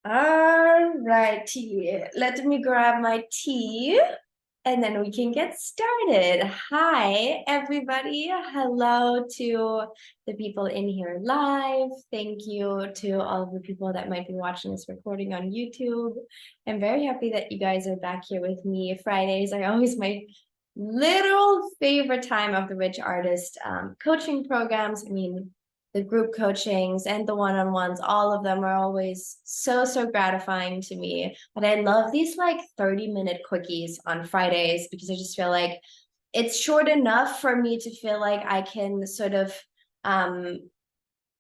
All righty, let me grab my tea and then we can get started. Hi, everybody. Hello to the people in here live. Thank you to all of the people that might be watching this recording on YouTube. I'm very happy that you guys are back here with me. Fridays are always my literal favorite time of the Rich Artist coaching programs. I mean, the group coachings and the one-on-ones, all of them are always so gratifying to me. But I love these like 30-minute quickies on Fridays because I just feel like it's short enough for me to feel like I can sort of um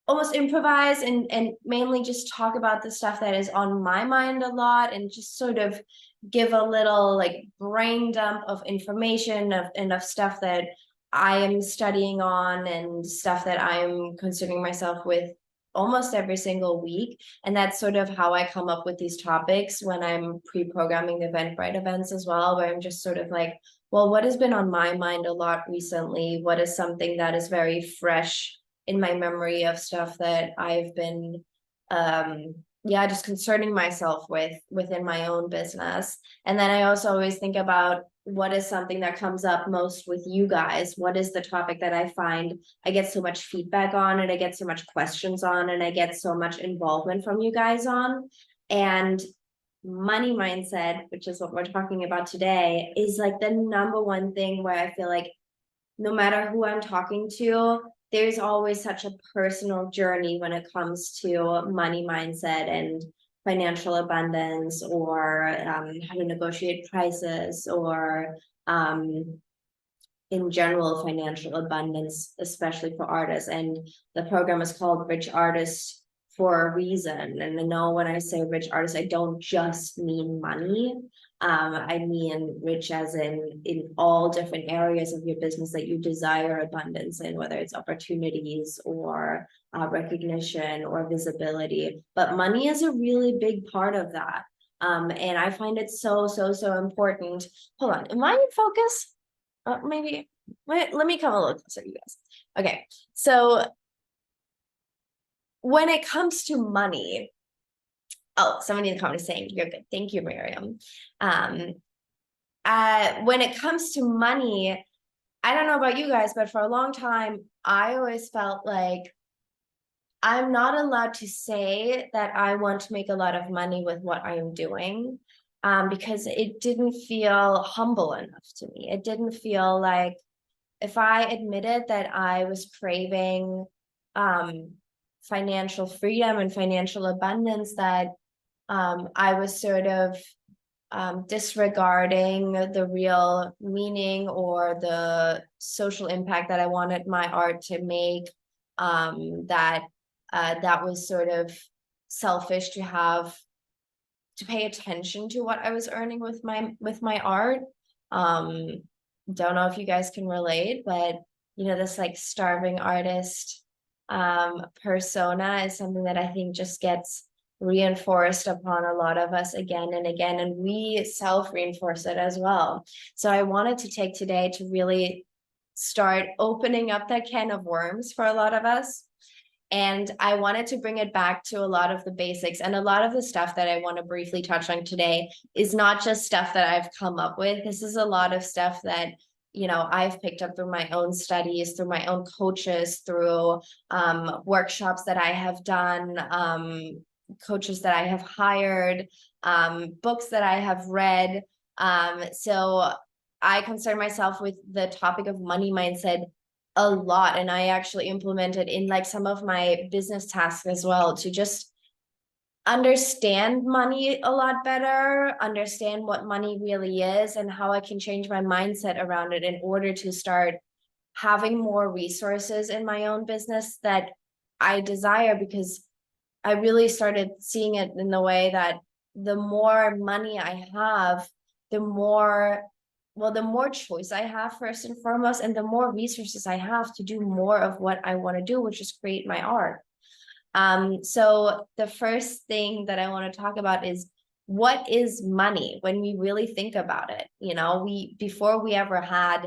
almost improvise and mainly just talk about the stuff that is on my mind a lot and just sort of give a little like brain dump of information of stuff that I am studying on and stuff that I'm considering myself with almost every single week. And that's sort of how I come up with these topics when I'm pre-programming the Eventbrite events as well, where I'm just sort of like, well, what has been on my mind a lot recently? What is something that is very fresh in my memory of stuff that I've been just concerning myself with within my own business. And then I also always think about what is something that comes up most with you guys. What is the topic that I find I get so much feedback on and I get so much questions on and I get so much involvement from you guys on. And money mindset, which is what we're talking about today, is like the number one thing where I feel like no matter who I'm talking to, there's always such a personal journey when it comes to money mindset and financial abundance or how to negotiate prices or in general financial abundance, especially for artists. And the program is called Rich Artists for a reason. And I know when I say rich artist, I don't just mean money. I mean rich as in all different areas of your business that you desire abundance in, whether it's opportunities or recognition or visibility. But money is a really big part of that. And I find it so important. Hold on, am I in focus? Maybe, wait, let me come a little closer, you guys. Okay, so when it comes to money, oh, somebody in the comments saying you're good. Thank you, Miriam. When it comes to money, I don't know about you guys, but for a long time, I always felt like I'm not allowed to say that I want to make a lot of money with what I am doing, because it didn't feel humble enough to me. It didn't feel like if I admitted that I was craving financial freedom and financial abundance, that I was sort of disregarding the real meaning or the social impact that I wanted my art to make, that was sort of selfish to have to pay attention to what I was earning with my art. Don't know if you guys can relate, but this like starving artist persona is something that I think just gets reinforced upon a lot of us again and again, and we self-reinforce it as well. So I wanted to take today to really start opening up that can of worms for a lot of us. And I wanted to bring it back to a lot of the basics, and a lot of the stuff that I want to briefly touch on today is not just stuff that I've come up with. This is a lot of stuff that I've picked up through my own studies, through my own coaches, through workshops that I have done, coaches that I have hired, books that I have read. So I concern myself with the topic of money mindset a lot, and I actually implemented in like some of my business tasks as well, to just understand money a lot better, understand what money really is and how I can change my mindset around it in order to start having more resources in my own business that I desire, because I really started seeing it in the way that the more money I have, the more choice I have, first and foremost, and the more resources I have to do more of what I want to do, which is create my art. So the first thing that I want to talk about is, what is money when we really think about it? Before we ever had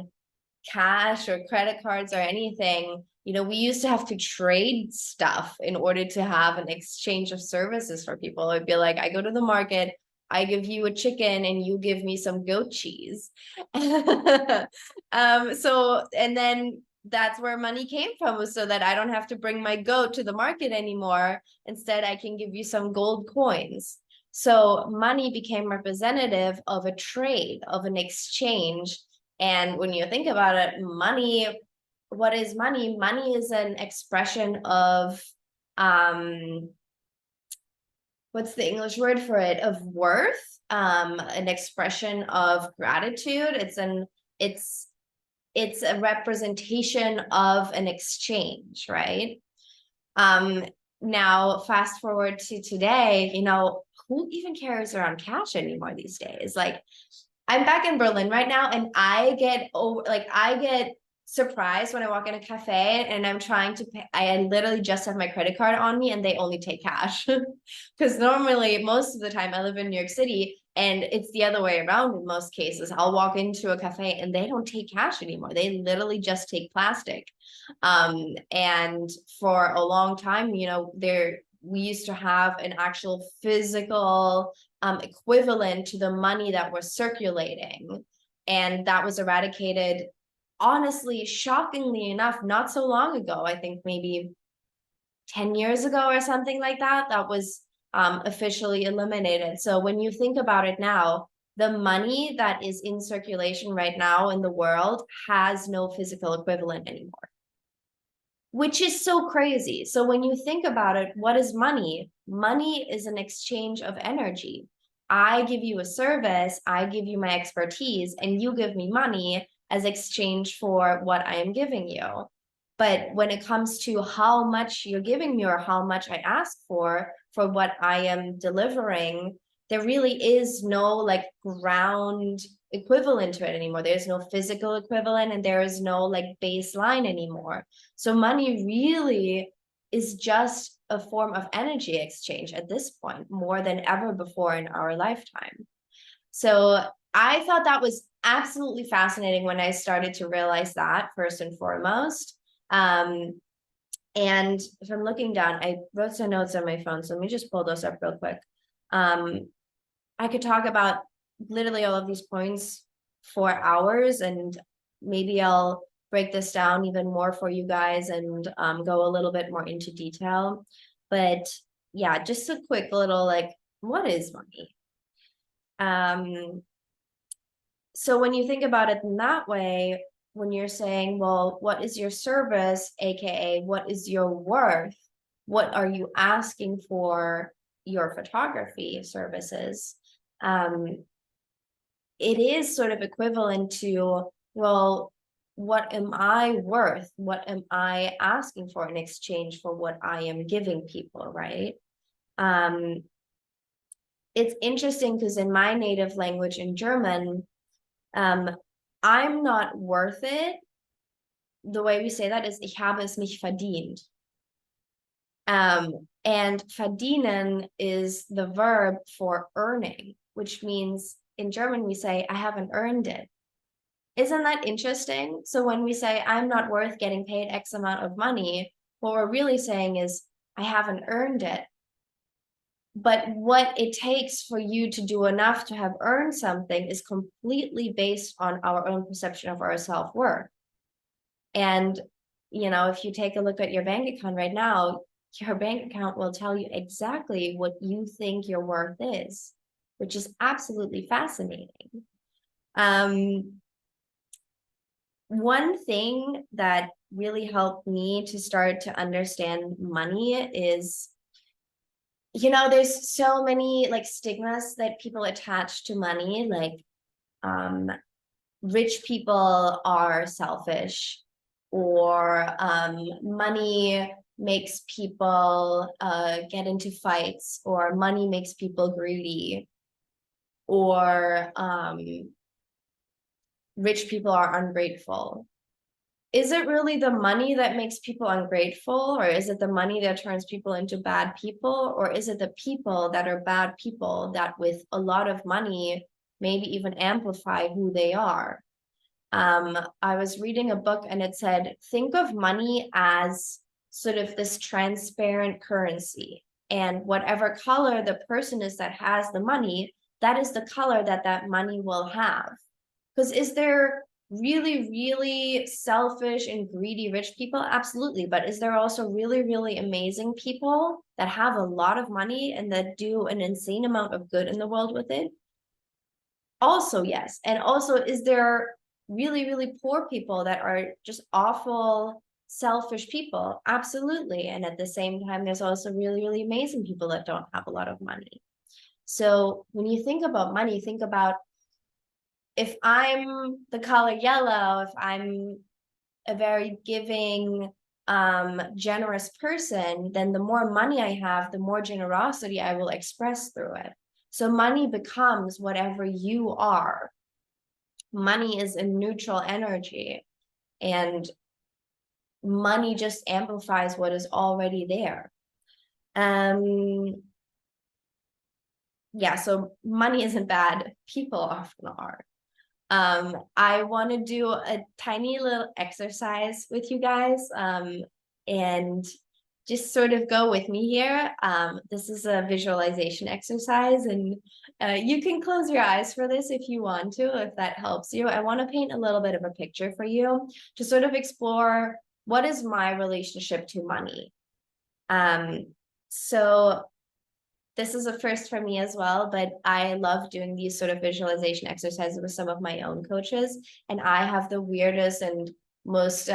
cash or credit cards or anything, we used to have to trade stuff in order to have an exchange of services for people. It'd be like, I go to the market, I give you a chicken and you give me some goat cheese. And then that's where money came from, was so that I don't have to bring my goat to the market anymore. Instead, I can give you some gold coins. So money became representative of a trade, of an exchange. And when you think about it, money, what is money? Money is an expression of, what's the English word for it? Of worth, an expression of gratitude. It's a representation of an exchange, right? Now, fast forward to today, who even carries around cash anymore these days? Like, I'm back in Berlin right now, and I get surprised when I walk in a cafe and I'm trying to pay. I literally just have my credit card on me and they only take cash. Because normally, most of the time, I live in New York City and it's the other way around in most cases. I'll walk into a cafe and they don't take cash anymore. They literally just take plastic. And for a long time, we used to have an actual physical equivalent to the money that was circulating. And that was eradicated, honestly, shockingly enough, not so long ago. I think maybe 10 years ago or something like that, that was officially eliminated. So when you think about it now, the money that is in circulation right now in the world has no physical equivalent anymore, which is so crazy. So when you think about it, what is money? Money is an exchange of energy. I give you a service, I give you my expertise, and you give me money as exchange for what I am giving you. But when it comes to how much you're giving me or how much I ask for what I am delivering, there really is no like ground equivalent to it anymore. There's no physical equivalent and there is no like baseline anymore. So money really is just a form of energy exchange at this point, more than ever before in our lifetime. So I thought that was absolutely fascinating when I started to realize that, first and foremost. And if I'm looking down, I wrote some notes on my phone, so let me just pull those up real quick. I could talk about literally all of these points for hours, and maybe I'll break this down even more for you guys and go a little bit more into detail. But yeah, just a quick little like, what is money? So when you think about it in that way, when you're saying, well, what is your service, aka what is your worth? What are you asking for your photography services? It is sort of equivalent to, well, what am I worth? What am I asking for in exchange for what I am giving people, right? It's interesting because in my native language, in German, I'm not worth it. The way we say that is, ich habe es nicht verdient. And verdienen is the verb for earning, which means in German we say, I haven't earned it. Isn't that interesting? So when we say, I'm not worth getting paid X amount of money, what we're really saying is, I haven't earned it. But what it takes for you to do enough to have earned something is completely based on our own perception of our self-worth. And, if you take a look at your bank account right now, your bank account will tell you exactly what you think your worth is, which is absolutely fascinating. One thing that really helped me to start to understand money is, there's so many like stigmas that people attach to money, like rich people are selfish, or money makes people get into fights, or money makes people greedy, or rich people are ungrateful. Is it really the money that makes people ungrateful, or is it the money that turns people into bad people, or is it the people that are bad people that with a lot of money maybe even amplify who they are? I was reading a book and it said, think of money as sort of this transparent currency. And whatever color the person is that has the money, that is the color that that money will have. Because is there really, really selfish and greedy rich people? Absolutely. But is there also really, really amazing people that have a lot of money and that do an insane amount of good in the world with it? Also, yes. And also, is there really, really poor people that are just awful, selfish people? Absolutely. And at the same time, there's also really, really amazing people that don't have a lot of money. So when you think about money, think about if I'm the color yellow, if I'm a very giving, generous person, then the more money I have, the more generosity I will express through it. So money becomes whatever you are. Money is a neutral energy, and money just amplifies what is already there. Yeah, so money isn't bad. People often are. I want to do a tiny little exercise with you guys, and just sort of go with me here. This is a visualization exercise, and you can close your eyes for this if you want to, if that helps you. I want to paint a little bit of a picture for you to sort of explore what is my relationship to money. So this is a first for me as well, but I love doing these sort of visualization exercises with some of my own coaches. And I have the weirdest and most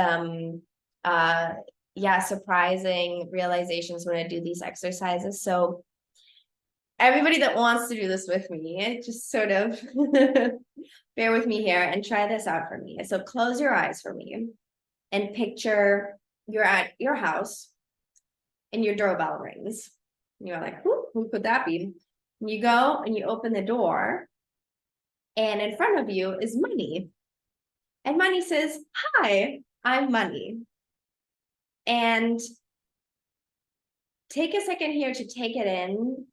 surprising realizations when I do these exercises. So everybody that wants to do this with me, just sort of bear with me here and try this out for me. So close your eyes for me and picture you're at your house and your doorbell rings. You're like, who could that be? And you go and you open the door, and in front of you is Money. And Money says, hi, I'm Money. And take a second here to take it in.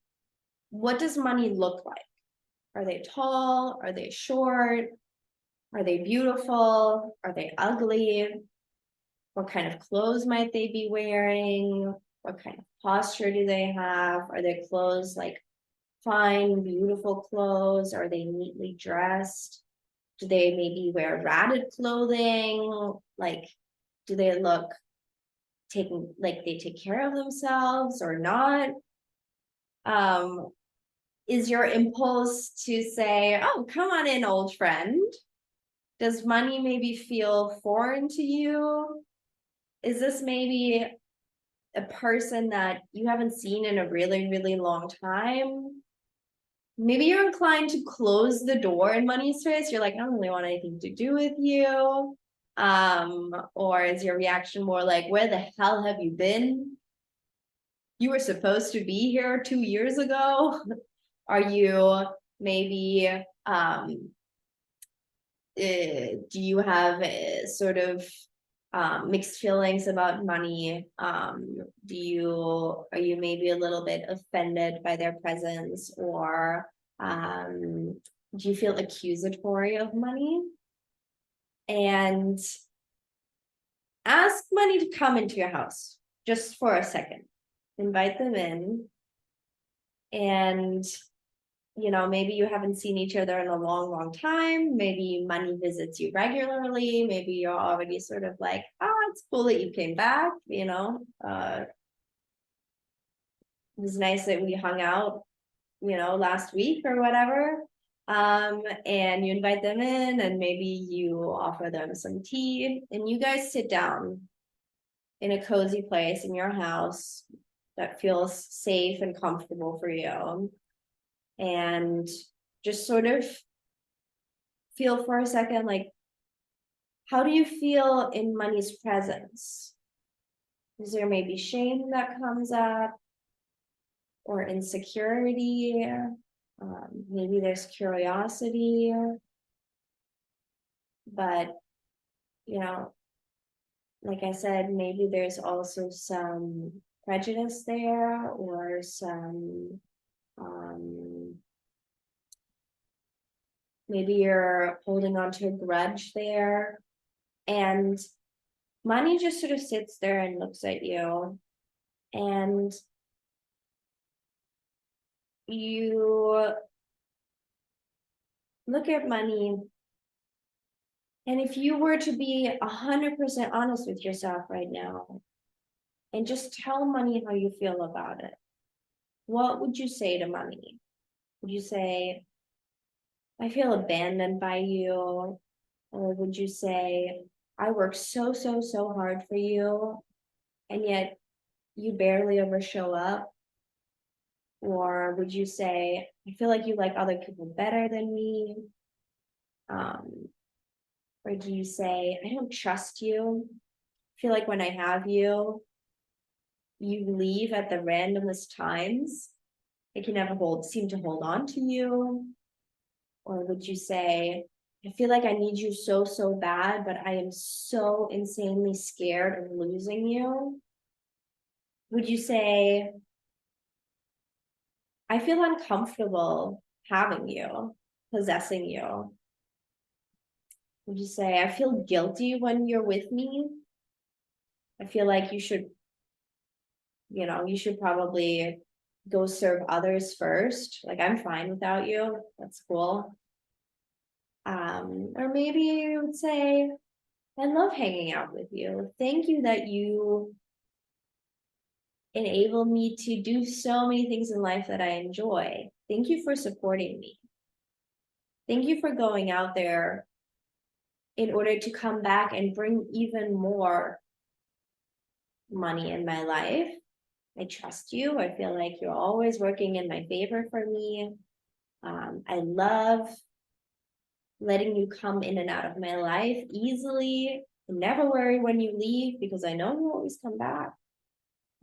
What does Money look like? Are they tall? Are they short? Are they beautiful? Are they ugly? What kind of clothes might they be wearing? What kind of posture do they have? Are their clothes like fine, beautiful clothes? Are they neatly dressed? Do they maybe wear ratted clothing? Like, do they look taking, like they take care of themselves or not? Is your impulse to say, oh, come on in, old friend? Does Money maybe feel foreign to you? Is this maybe a person that you haven't seen in a really, really long time? Maybe you're inclined to close the door in Money's face. You're like, I don't really want anything to do with you. Or is your reaction more like, where the hell have you been? You were supposed to be here 2 years ago. Are you maybe do you have sort of mixed feelings about Money? Are you maybe a little bit offended by their presence, or do you feel accusatory of Money? And ask Money to come into your house just for a second. Invite them in, and maybe you haven't seen each other in a long, long time. Maybe Money visits you regularly. Maybe you're already sort of like, oh, it's cool that you came back. It was nice that we hung out, last week or whatever. And you invite them in, and maybe you offer them some tea, and you guys sit down in a cozy place in your house that feels safe and comfortable for you. And just sort of feel for a second, like, how do you feel in Money's presence? Is there maybe shame that comes up, or insecurity? Maybe there's curiosity, but like I said, maybe there's also some prejudice there, or some Maybe you're holding on to a grudge there, and money just sort of sits there and looks at you, and you look at money, and if you were to be 100% honest with yourself right now and just tell money how you feel about it, what would you say to money? Would you say, I feel abandoned by you? Or would you say, I work so, so, so hard for you, and yet you barely ever show up? Or would you say, I feel like you like other people better than me? Um, or do you say, I don't trust you? I feel like when I have you, you leave at the randomest times. I can never seem to hold on to you. Or would you say, I feel like I need you so, so bad, but I am so insanely scared of losing you? Would you say, I feel uncomfortable having you, possessing you? Would you say, I feel guilty when you're with me? I feel like you should probably go serve others first. Like, I'm fine without you. That's cool. Or maybe you would say, I love hanging out with you. Thank you that you enable me to do so many things in life that I enjoy. Thank you for supporting me. Thank you for going out there in order to come back and bring even more money in my life. I trust you. I feel like you're always working in my favor for me. I love letting you come in and out of my life easily. Never worry when you leave because I know you always come back.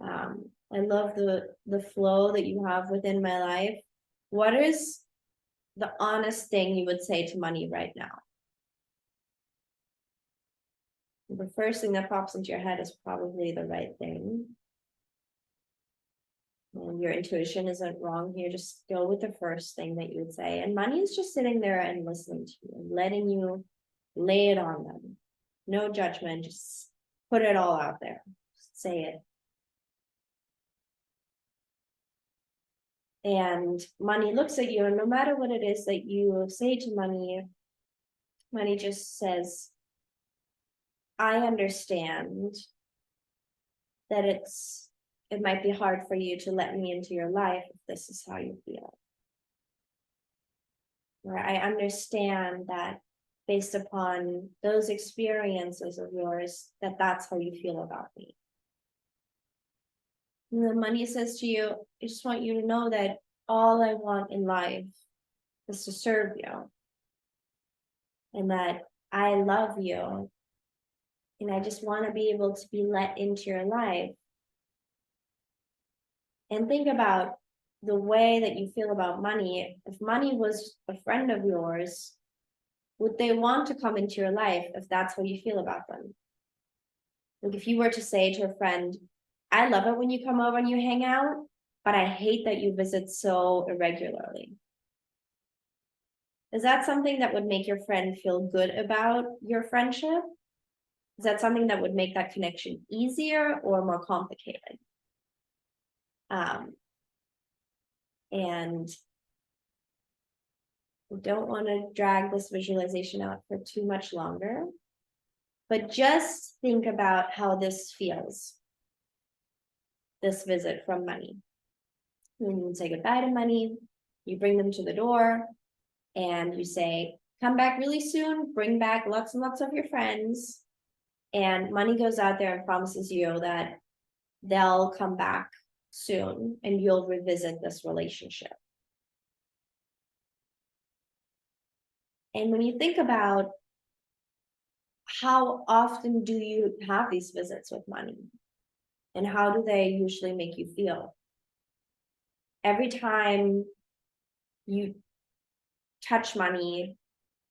I love the flow that you have within my life. What is the honest thing you would say to money right now? The first thing that pops into your head is probably the right thing. And your intuition isn't wrong here. Just go with the first thing that you would say. And money is just sitting there and listening to you and letting you lay it on them. No judgment, just put it all out there. Just say it. And money looks at you, and no matter what it is that you say to money, money just says, I understand that it might be hard for you to let me into your life if this is how you feel. Or I understand that based upon those experiences of yours, that that's how you feel about me. And the money says to you, I just want you to know that all I want in life is to serve you. And that I love you. And I just want to be able to be let into your life. And think about the way that you feel about money. If money was a friend of yours, would they want to come into your life if that's how you feel about them? Like if you were to say to a friend, I love it when you come over and you hang out, but I hate that you visit so irregularly. Is that something that would make your friend feel good about your friendship? Is that something that would make that connection easier or more complicated? And I don't want to drag this visualization out for too much longer, but just think about how this feels, this visit from money. When you say goodbye to money, you bring them to the door and you say, come back really soon, bring back lots and lots of your friends. And money goes out there and promises you that they'll come back soon and you'll revisit this relationship. And when you think about how often do you have these visits with money and how do they usually make you feel? Every time you touch money,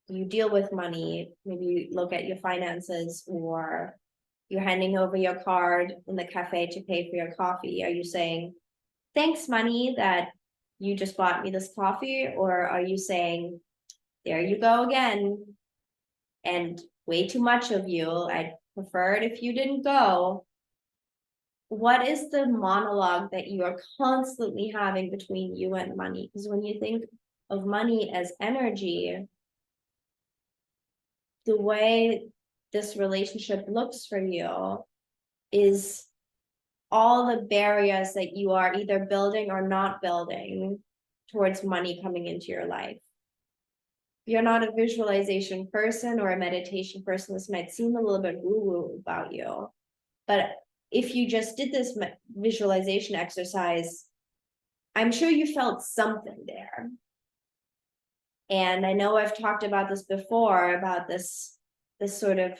you deal with money, maybe you look at your finances or you're handing over your card in the cafe to pay for your coffee. Are you saying, thanks, money, that you just bought me this coffee? Or are you saying, there you go again. And way too much of you. I'd prefer it if you didn't go. What is the monologue that you are constantly having between you and money? Because when you think of money as energy, the way this relationship looks for you is all the barriers that you are either building or not building towards money coming into your life. If you're not a visualization person or a meditation person, this might seem a little bit woo-woo about you. But if you just did this visualization exercise, I'm sure you felt something there. And I know I've talked about this before, about this sort of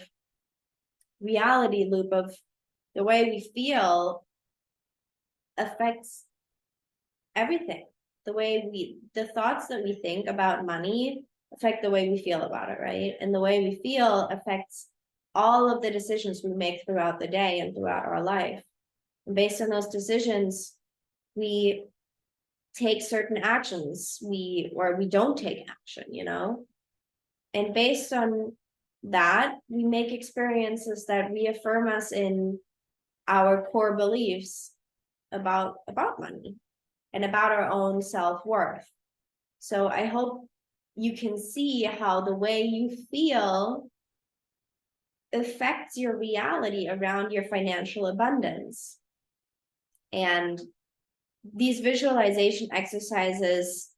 reality loop of the way we feel affects everything. The thoughts that we think about money affect the way we feel about it, right? And the way we feel affects all of the decisions we make throughout the day and throughout our life. And based on those decisions, we take certain actions, or we don't take action, And based on that, we make experiences that reaffirm us in our core beliefs about money and about our own self-worth. So I hope you can see how the way you feel affects your reality around your financial abundance. And these visualization exercises,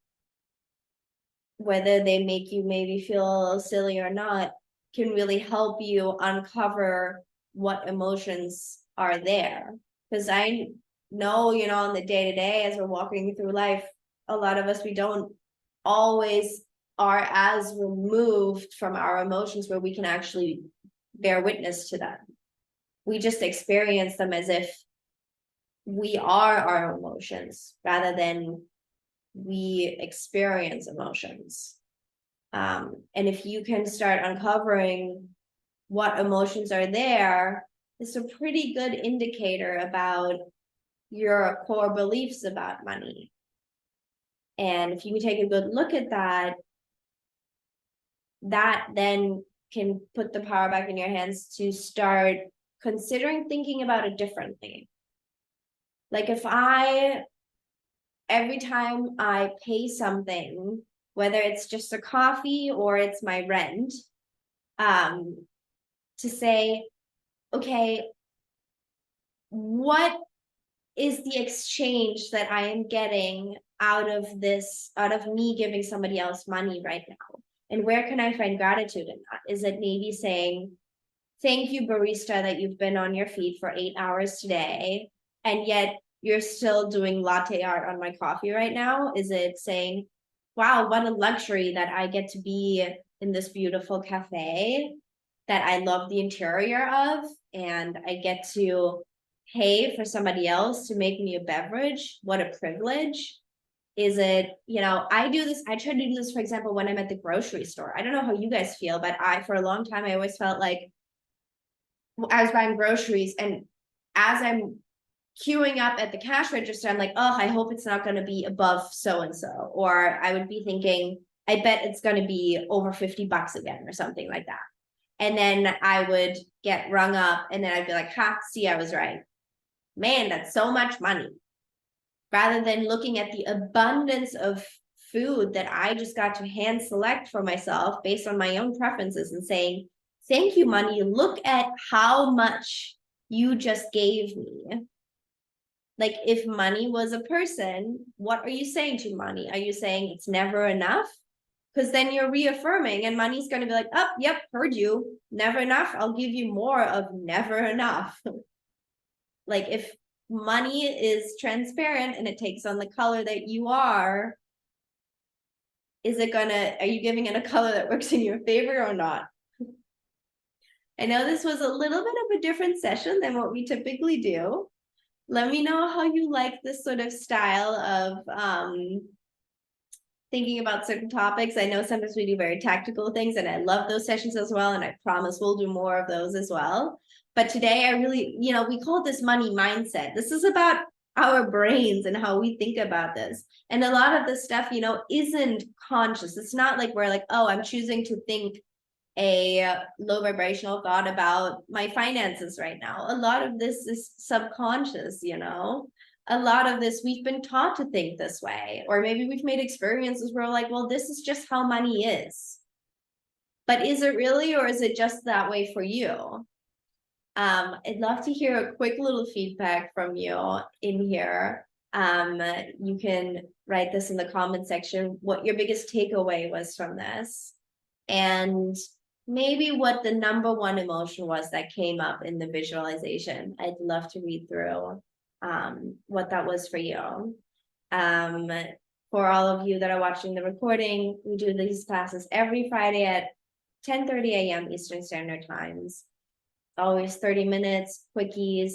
whether they make you maybe feel a little silly or not, can really help you uncover what emotions are there. Because I know, on the day-to-day, as we're walking through life, a lot of us, we don't always are as removed from our emotions where we can actually bear witness to them. We just experience them as if we are our emotions rather than we experience emotions. And if you can start uncovering what emotions are there, it's a pretty good indicator about your core beliefs about money. And if you take a good look at that, that then can put the power back in your hands to start considering thinking about it differently. Like if every time I pay something, whether it's just a coffee or it's my rent, to say, okay, what is the exchange that I am getting out of me giving somebody else money right now? And where can I find gratitude in that? Is it maybe saying, thank you, barista, that you've been on your feet for 8 hours today, and yet you're still doing latte art on my coffee right now? Is it saying, wow, what a luxury that I get to be in this beautiful cafe that I love the interior of, and I get to pay for somebody else to make me a beverage? What a privilege. Is it, I try to do this, for example, when I'm at the grocery store. I don't know how you guys feel, but for a long time, I always felt like I was buying groceries, and as I'm queuing up at the cash register, I'm like, oh, I hope it's not going to be above so-and-so. Or I would be thinking, I bet it's going to be over $50 again or something like that. And then I would get rung up, and then I'd be like, see, I was right. Man, that's so much money. Rather than looking at the abundance of food that I just got to hand select for myself based on my own preferences and saying, thank you, money. Look at how much you just gave me. Like, if money was a person, what are you saying to money? Are you saying it's never enough? Because then you're reaffirming, and money's going to be like, oh, yep, heard you. Never enough. I'll give you more of never enough. Like, if money is transparent and it takes on the color that you are you giving it a color that works in your favor or not? I know this was a little bit of a different session than what we typically do. Let me know how you like this sort of style of thinking about certain topics. I know sometimes we do very tactical things, and I love those sessions as well, and I promise we'll do more of those as well. But today I really, we call this money mindset. This is about our brains and how we think about this. And a lot of this stuff, you know, isn't conscious. It's not like we're like, oh, I'm choosing to think a low vibrational thought about my finances right now. A lot of this is subconscious, you know. A lot of this we've been taught to think this way, or maybe we've made experiences where we're like, well, this is just how money is. But is it really, or is it just that way for you? I'd love to hear a quick little feedback from you in here. You can write this in the comment section, what your biggest takeaway was from this, and maybe what the number one emotion was that came up in the visualization. I'd love to read through what that was for you. For all of you that are watching the recording, we do these classes every Friday at 10:30 a.m. Eastern Standard Times. Always 30 minutes, quickies.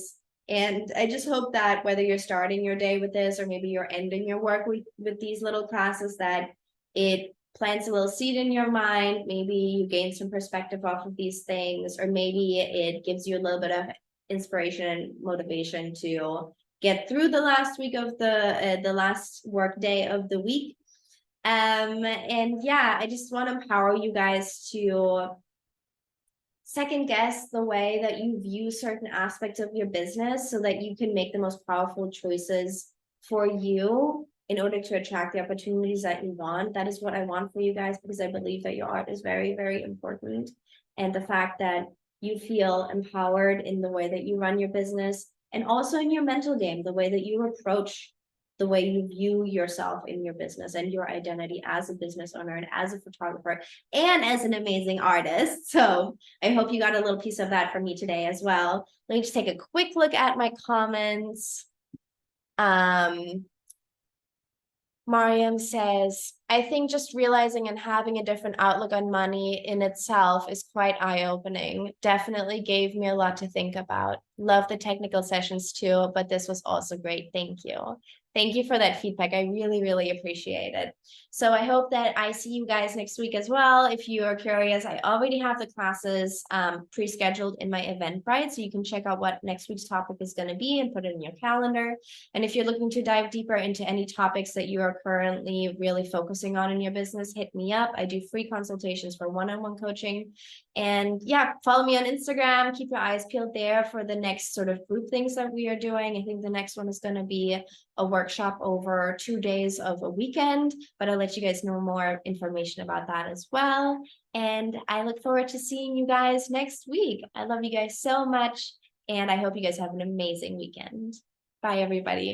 And I just hope that whether you're starting your day with this or maybe you're ending your work with these little classes, that it plants a little seed in your mind. Maybe you gain some perspective off of these things, or maybe it gives you a little bit of inspiration and motivation to get through the last week of the last work day of the week. And yeah, I just want to empower you guys to second guess the way that you view certain aspects of your business so that you can make the most powerful choices for you in order to attract the opportunities that you want. That is what I want for you guys, because I believe that your art is very, very important. And the fact that you feel empowered in the way that you run your business, and also in your mental game, the way that you approach the way you view yourself in your business and your identity as a business owner and as a photographer and as an amazing artist. So I hope you got a little piece of that from me today as well. Let me just take a quick look at my comments. Mariam says, I think just realizing and having a different outlook on money in itself is quite eye-opening. Definitely gave me a lot to think about. Love the technical sessions too, but this was also great. Thank you. Thank you for that feedback. I really, really appreciate it. So I hope that I see you guys next week as well. If you are curious, I already have the classes pre-scheduled in my Eventbrite, so you can check out what next week's topic is going to be and put it in your calendar. And if you're looking to dive deeper into any topics that you are currently really focusing on in your business, hit me up. I do free consultations for one-on-one coaching. And yeah, follow me on Instagram. Keep your eyes peeled there for the next sort of group things that we are doing. I think the next one is going to be a workshop over 2 days of a weekend, but I'll let you guys know more information about that as well. And I look forward to seeing you guys next week. I love you guys so much, and I hope you guys have an amazing weekend. Bye, everybody.